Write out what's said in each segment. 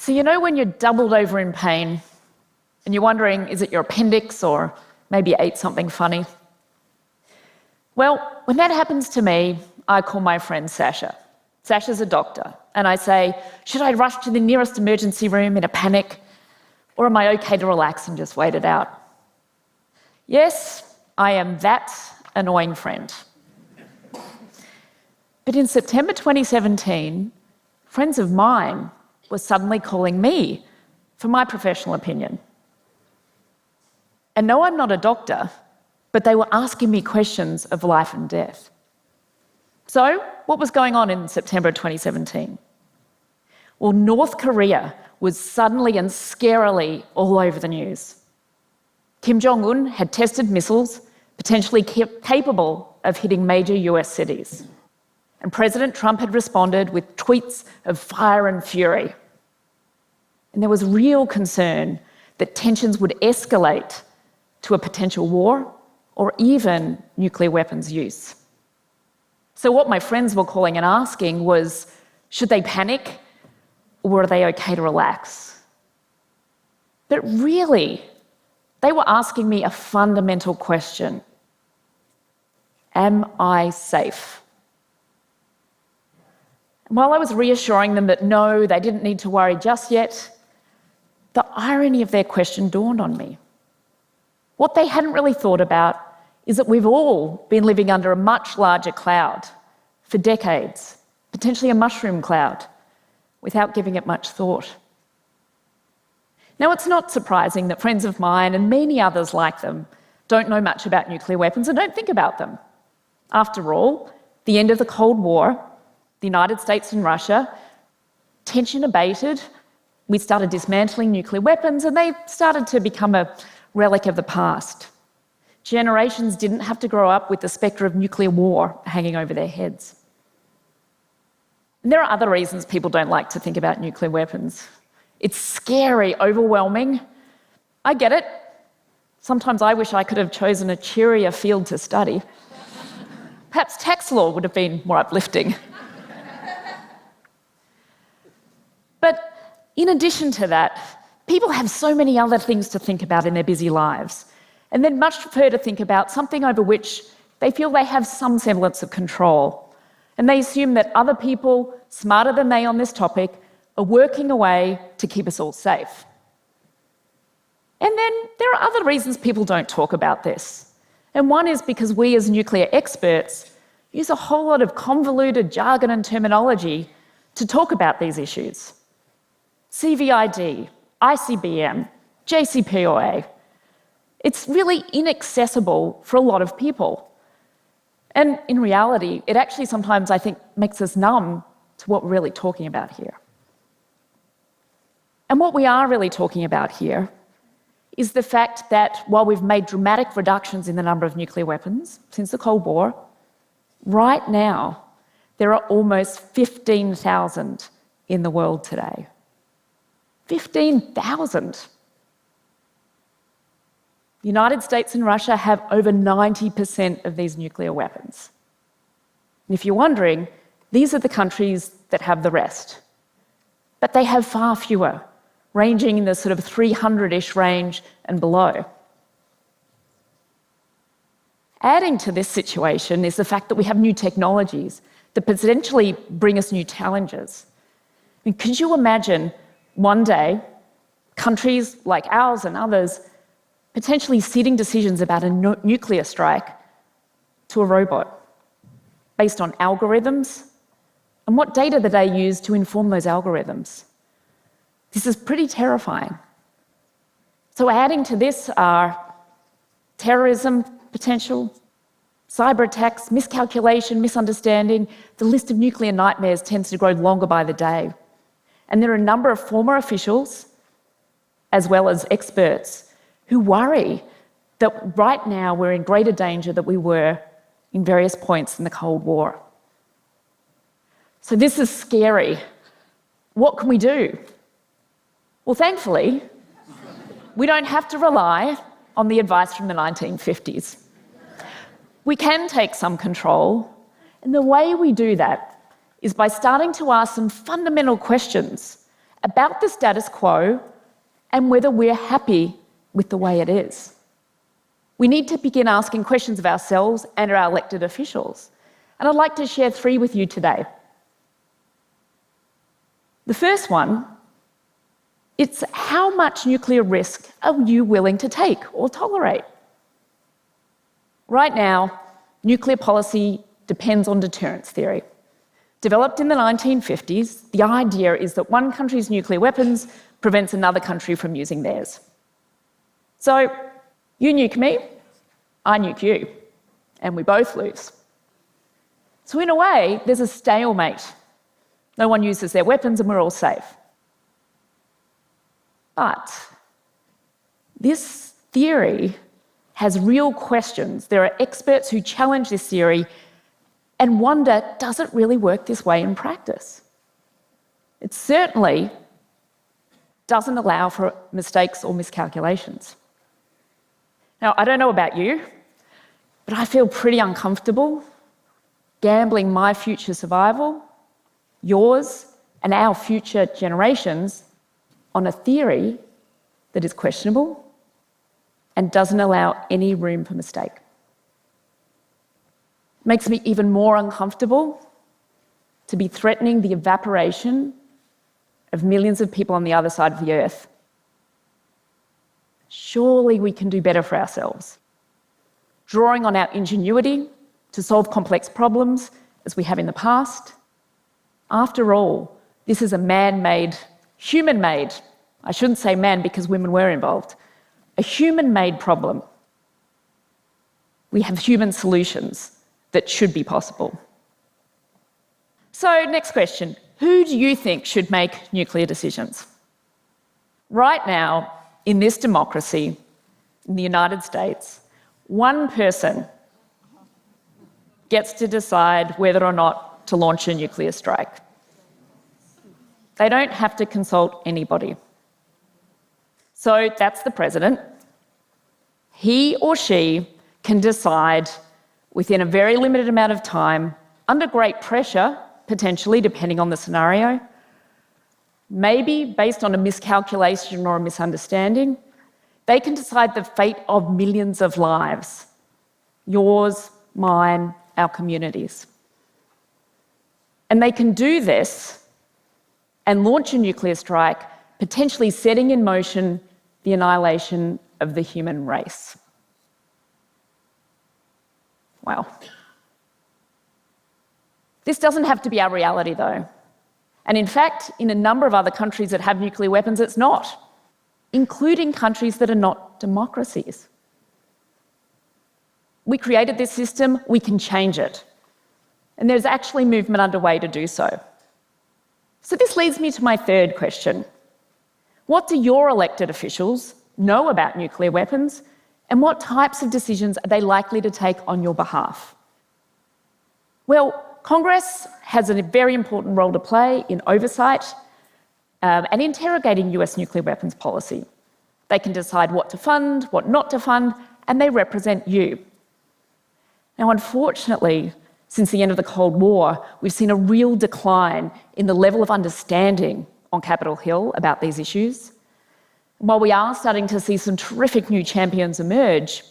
So you know when you're doubled over in pain and you're wondering, is it your appendix or maybe you ate something funny? Well, when that happens to me, I call my friend Sasha. Sasha's a doctor, and I say, should I rush to the nearest emergency room in a panic, or am I okay to relax and just wait it out? Yes, I am that annoying friend. But in September 2017, friends of mine were suddenly calling me for my professional opinion. And no, I'm not a doctor, but they were asking me questions of life and death. So, what was going on in September 2017? Well, North Korea was suddenly and scarily all over the news. Kim Jong-un had tested missiles potentially capable of hitting major US cities. And President Trump had responded with tweets of fire and fury. And there was real concern that tensions would escalate to a potential war or even nuclear weapons use. So what my friends were calling and asking was, should they panic or are they okay to relax? But really, they were asking me a fundamental question. Am I safe? And while I was reassuring them that no, they didn't need to worry just yet, the irony of their question dawned on me. What they hadn't really thought about is that we've all been living under a much larger cloud for decades, potentially a mushroom cloud, without giving it much thought. Now, it's not surprising that friends of mine and many others like them don't know much about nuclear weapons and don't think about them. After all, the end of the Cold War, the United States and Russia, tension abated, we started dismantling nuclear weapons, and they started to become a relic of the past. Generations didn't have to grow up with the spectre of nuclear war hanging over their heads. And there are other reasons people don't like to think about nuclear weapons. It's scary, overwhelming. I get it. Sometimes I wish I could have chosen a cheerier field to study. Perhaps tax law would have been more uplifting. But in addition to that, people have so many other things to think about in their busy lives, and they'd much prefer to think about something over which they feel they have some semblance of control. And they assume that other people, smarter than they on this topic, are working away to keep us all safe. And then there are other reasons people don't talk about this. And one is because we as nuclear experts use a whole lot of convoluted jargon and terminology to talk about these issues. CVID, ICBM, JCPOA. It's really inaccessible for a lot of people. And in reality, it actually sometimes, I think, makes us numb to what we're really talking about here. And what we are really talking about here is the fact that while we've made dramatic reductions in the number of nuclear weapons since the Cold War, right now there are almost 15,000 in the world today. 15,000. The United States and Russia have over 90% of these nuclear weapons. And if you're wondering, these are the countries that have the rest. But they have far fewer, ranging in the sort of 300-ish range and below. Adding to this situation is the fact that we have new technologies that potentially bring us new challenges. I mean, could you imagine one day countries like ours and others potentially ceding decisions about a nuclear strike to a robot based on algorithms and what data that they use to inform those algorithms? This is pretty terrifying. So adding to this are terrorism potential, cyber attacks, miscalculation, misunderstanding. The list of nuclear nightmares tends to grow longer by the day. And there are a number of former officials, as well as experts, who worry that right now we're in greater danger than we were in various points in the Cold War. So this is scary. What can we do? Well, thankfully, we don't have to rely on the advice from the 1950s. We can take some control, and the way we do that is by starting to ask some fundamental questions about the status quo and whether we're happy with the way it is. We need to begin asking questions of ourselves and our elected officials. And I'd like to share 3 with you today. The first one, it's how much nuclear risk are you willing to take or tolerate? Right now, nuclear policy depends on deterrence theory. Developed in the 1950s, the idea is that one country's nuclear weapons prevents another country from using theirs. So, you nuke me, I nuke you, and we both lose. So in a way, there's a stalemate. No one uses their weapons and we're all safe. But this theory has real questions. There are experts who challenge this theory and wonder, does it really work this way in practice? It certainly doesn't allow for mistakes or miscalculations. Now, I don't know about you, but I feel pretty uncomfortable gambling my future survival, yours, and our future generations on a theory that is questionable and doesn't allow any room for mistake. It makes me even more uncomfortable to be threatening the evaporation of millions of people on the other side of the earth. Surely we can do better for ourselves, drawing on our ingenuity to solve complex problems as we have in the past. After all, this is a man-made, human-made, I shouldn't say man because women were involved, a human-made problem. We have human solutions that should be possible. So, next question. Who do you think should make nuclear decisions? Right now, in this democracy, in the United States, one person gets to decide whether or not to launch a nuclear strike. They don't have to consult anybody. So that's the president. He or she can decide within a very limited amount of time, under great pressure, potentially, depending on the scenario, maybe based on a miscalculation or a misunderstanding, they can decide the fate of millions of lives. Yours, mine, our communities. And they can do this and launch a nuclear strike, potentially setting in motion the annihilation of the human race. Wow. This doesn't have to be our reality, though. And in fact, in a number of other countries that have nuclear weapons, it's not, including countries that are not democracies. We created this system, we can change it. And there's actually movement underway to do so. So this leads me to my third question. What do your elected officials know about nuclear weapons, and what types of decisions are they likely to take on your behalf? Well, Congress has a very important role to play in oversight and interrogating US nuclear weapons policy. They can decide what to fund, what not to fund, and they represent you. Now, unfortunately, since the end of the Cold War, we've seen a real decline in the level of understanding on Capitol Hill about these issues. While we are starting to see some terrific new champions emerge,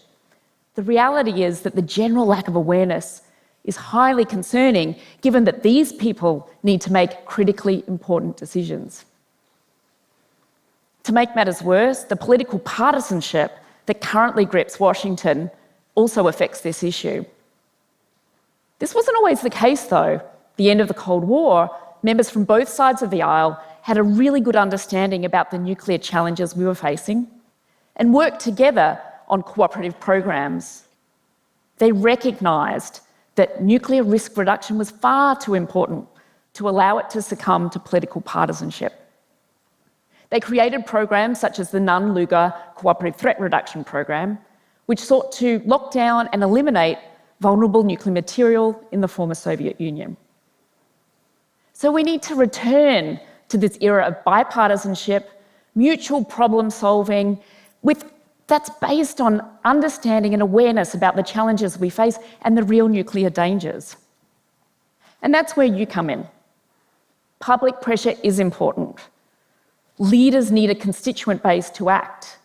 the reality is that the general lack of awareness is highly concerning, given that these people need to make critically important decisions. To make matters worse, the political partisanship that currently grips Washington also affects this issue. This wasn't always the case, though. At the end of the Cold War, members from both sides of the aisle had a really good understanding about the nuclear challenges we were facing and worked together on cooperative programs. They recognised that nuclear risk reduction was far too important to allow it to succumb to political partisanship. They created programs such as the Nunn-Lugar Cooperative Threat Reduction Program, which sought to lock down and eliminate vulnerable nuclear material in the former Soviet Union. So we need to return to this era of bipartisanship, mutual problem solving, that's based on understanding and awareness about the challenges we face and the real nuclear dangers. And that's where you come in. Public pressure is important. Leaders need a constituent base to act.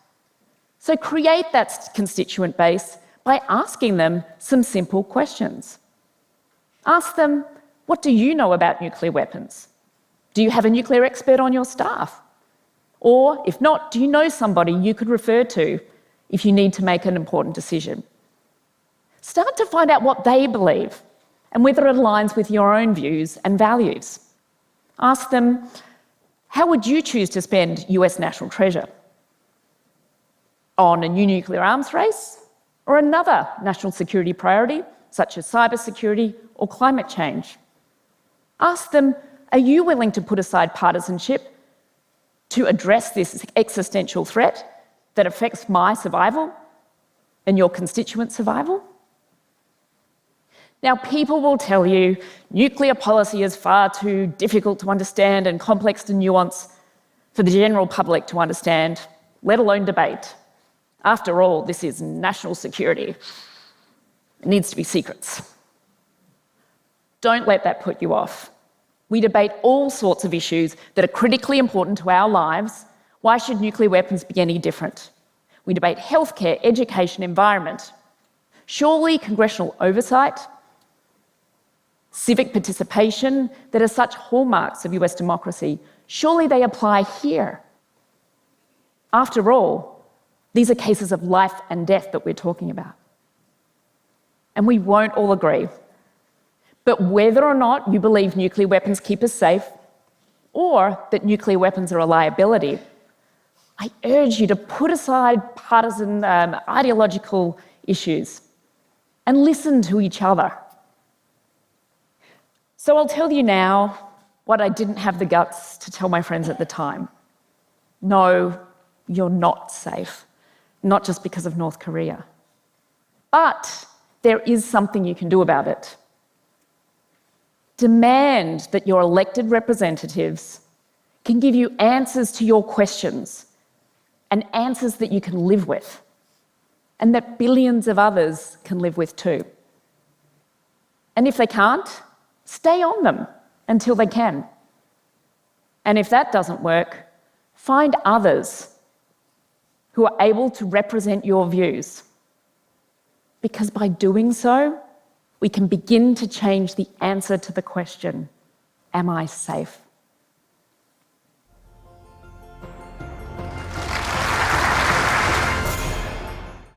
So create that constituent base by asking them some simple questions. Ask them, what do you know about nuclear weapons? Do you have a nuclear expert on your staff? Or, if not, do you know somebody you could refer to if you need to make an important decision? Start to find out what they believe and whether it aligns with your own views and values. Ask them, how would you choose to spend US national treasure? On a new nuclear arms race or another national security priority, such as cybersecurity or climate change? Ask them, are you willing to put aside partisanship to address this existential threat that affects my survival and your constituents' survival? Now, people will tell you nuclear policy is far too difficult to understand and complex to nuance for the general public to understand, let alone debate. After all, this is national security. It needs to be secrets. Don't let that put you off. We debate all sorts of issues that are critically important to our lives. Why should nuclear weapons be any different? We debate healthcare, education, environment. Surely congressional oversight, civic participation that are such hallmarks of US democracy, surely they apply here. After all, these are cases of life and death that we're talking about. And we won't all agree. But whether or not you believe nuclear weapons keep us safe, or that nuclear weapons are a liability, I urge you to put aside partisan ideological issues and listen to each other. So I'll tell you now what I didn't have the guts to tell my friends at the time. No, you're not safe, not just because of North Korea. But there is something you can do about it. Demand that your elected representatives can give you answers to your questions and answers that you can live with, and that billions of others can live with too. And if they can't, stay on them until they can. And if that doesn't work, find others who are able to represent your views. Because by doing so, we can begin to change the answer to the question, am I safe?